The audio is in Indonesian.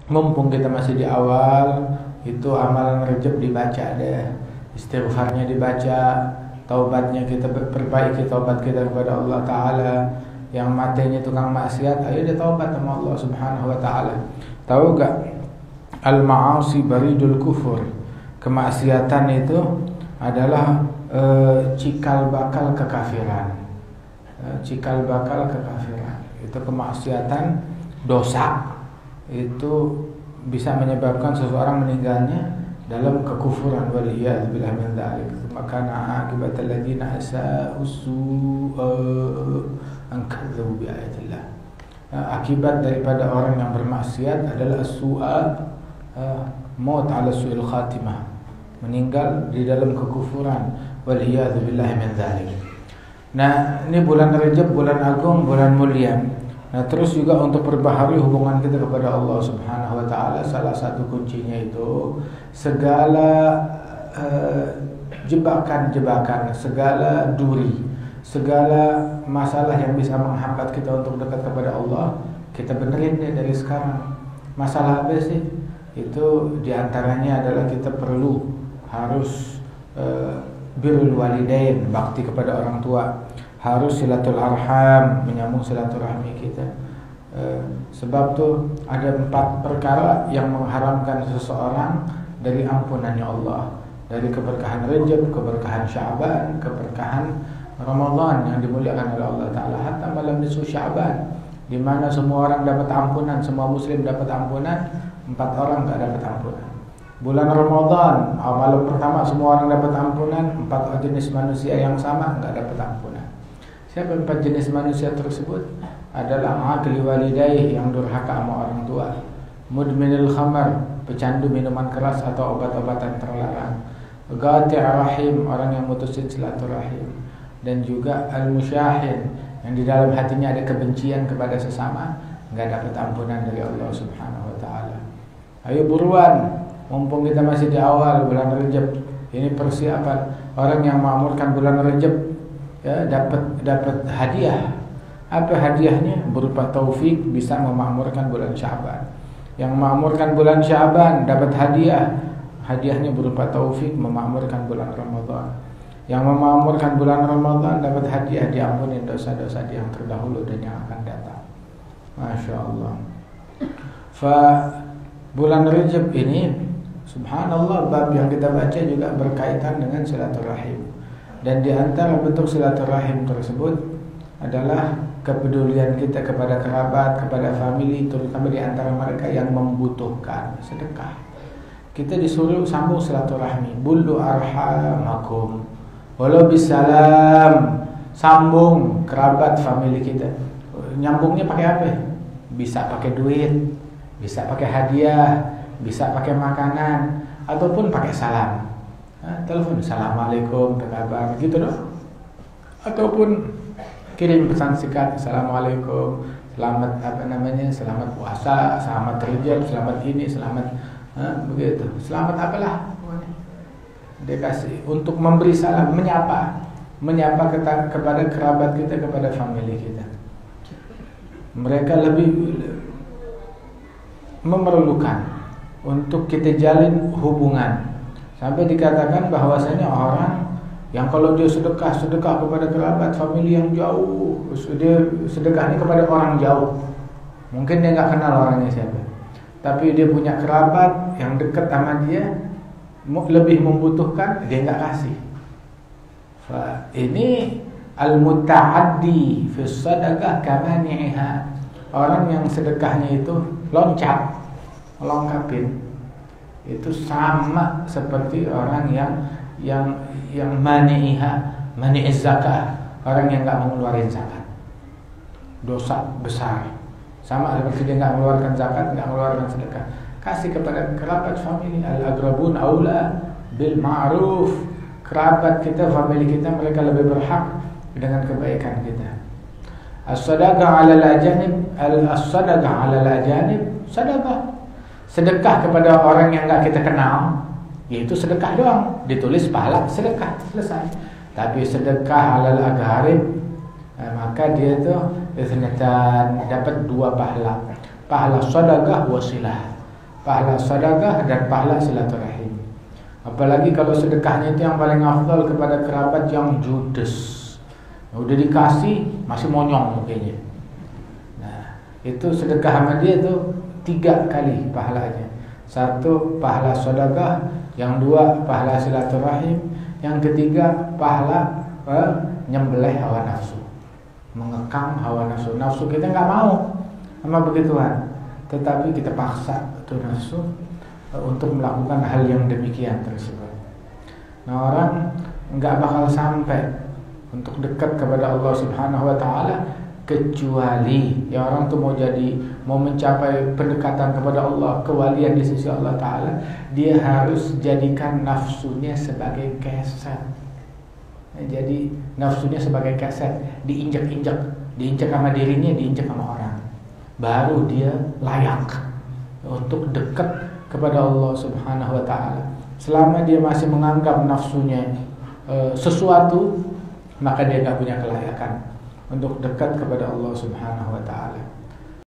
mumpung kita masih di awal, itu amalan Rajab dibaca deh, istighfarnya dibaca, taubatnya kita perbaiki taubat kita kepada Allah Ta'ala. Yang matanya tukang maksiat, ayo dia taubat sama Allah Subhanahu Wa Ta'ala. Tahu gak? Al-ma'asi baridul kufur. Kemaksiatan itu adalah cikal bakal kekafiran. Cikal bakal kekafiran. Itu kemaksiatan, dosa. Itu bisa menyebabkan seseorang meninggalnya dalam kekufuran, waliyadzubillah min dzalik. Maka akibatul ladzina asa'u su'a an kadzdzabu bi ayatillah. Akibat daripada orang yang bermaksiat adalah su'a, maut ala su'il khatimah, meninggal di dalam kekufuran, waliyadzubillah min dzalik. Nah, ini bulan Rajab, bulan agung, bulan mulia. Nah, terus juga untuk perbaharui hubungan kita kepada Allah Subhanahu Wa Ta'ala, salah satu kuncinya itu segala jebakan-jebakan, segala duri, segala masalah yang bisa menghambat kita untuk dekat kepada Allah, kita benerin deh dari sekarang. Masalah apa sih? Itu diantaranya adalah kita perlu harus birrul walidain, bakti kepada orang tua. Harus silatul arham, menyambung silaturahmi kita. Sebab tuh ada 4 perkara yang mengharamkan seseorang dari ampunannya Allah, dari keberkahan Rajab, keberkahan Sya'ban, keberkahan Ramadan yang dimuliakan oleh Allah Ta'ala. Hatta malam nisfu Sya'ban, di mana semua orang dapat ampunan, semua muslim dapat ampunan, 4 orang gak dapat ampunan. Bulan Ramadan, malam pertama semua orang dapat ampunan, 4 jenis manusia yang sama gak dapat ampunan. Siapa 4 jenis manusia tersebut? Adalah aqli walidayh, yang durhaka sama orang tua, mudminil khamar, pecandu minuman keras atau obat-obatan terlarang, qati' rahim, orang yang mutusin silaturahim, dan juga al-musyahin, yang di dalam hatinya ada kebencian kepada sesama, enggak dapat ampunan dari Allah Subhanahu Wa Ta'ala. Ayo buruan, mumpung kita masih di awal bulan Rajab. Ini persiapan orang yang memakmurkan bulan Rajab, ya, dapat hadiah. Apa hadiahnya? Berupa taufik bisa memakmurkan bulan Sya'ban. Yang memakmurkan bulan Sya'ban dapat hadiah. Hadiahnya berupa taufik memakmurkan bulan Ramadan. Yang memakmurkan bulan Ramadan dapat hadiah diampuni dosa-dosa yang terdahulu dan yang akan datang. Masya Allah. Bulan Rajab ini, subhanallah, bab yang kita baca juga berkaitan dengan silaturahim. Dan di antara bentuk silaturahim tersebut adalah kepedulian kita kepada kerabat, kepada famili, terutama di antara mereka yang membutuhkan sedekah. Kita disuruh sambung silaturahmi, bullu arhamakum walau bisalam, sambung kerabat famili kita. Nyambungnya pakai apa? Bisa pakai duit, bisa pakai hadiah, bisa pakai makanan, ataupun pakai salam. Telepon, assalamualaikum, apa kabar, gitu dong. Ataupun kirim pesan singkat, assalamualaikum, selamat selamat puasa, selamat Rajab, selamat ini, selamat begitu, selamat apalah. Dia kasih untuk memberi salam, menyapa kepada kerabat kita, kepada famili kita. Mereka lebih memerlukan untuk kita jalin hubungan. Sampai dikatakan bahwasanya orang yang kalau dia sedekah kepada kerabat, famili yang jauh, dia sedekahnya kepada orang jauh. Mungkin dia nggak kenal orangnya siapa, tapi dia punya kerabat yang dekat sama dia, lebih membutuhkan, dia nggak kasih. Ini al-muta'addi fi sadaqah kamani'iha. Orang yang sedekahnya itu loncat, melengkapin, itu sama seperti orang yang mani'iz zakah, orang yang nggak mengeluarkan zakat, dosa besar. Sama seperti dia nggak mengeluarkan zakat, nggak mengeluarkan sedekah. Kasih kepada kerabat famili, al-agrabun aula bil ma'ruf. Kerabat kita, famili kita, mereka lebih berhak dengan kebaikan kita. As-sadaqah 'alal ajanib, as-sadaqah 'alal ajanib, sadaqah. Sedekah kepada orang yang enggak kita kenal, yaitu sedekah doang, ditulis pahala sedekah, selesai. Tapi sedekah 'alal agharib, maka dia tuh dapat 2 pahala. Pahala sedekah wasilah. pahala sedekah dan pahala silaturahim. Apalagi kalau sedekahnya itu yang paling afdal kepada kerabat yang judes. Udah dikasih masih monyong mukanya. Nah, itu sedekah sama dia tuh 3 kali pahalanya. 1 pahala sedekah, yang 2 pahala silaturahim, yang ketiga pahala nyembelih hawa nafsu. Mengekang hawa nafsu. Nafsu kita nggak mau sama begituan, tetapi kita paksa tuh nafsu untuk melakukan hal yang demikian tersebut. Nah, orang nggak bakal sampai untuk dekat kepada Allah Subhanahu wa taala kecuali ya orang tuh mau mencapai pendekatan kepada Allah, kewalian di sisi Allah taala, dia harus jadikan nafsunya sebagai keset. Jadi nafsunya sebagai keset, diinjak sama dirinya, diinjak sama orang. Baru dia layak untuk dekat kepada Allah Subhanahu wa taala. Selama dia masih menganggap nafsunya sesuatu, maka dia tidak punya kelayakan untuk dekat kepada Allah Subhanahu wa taala.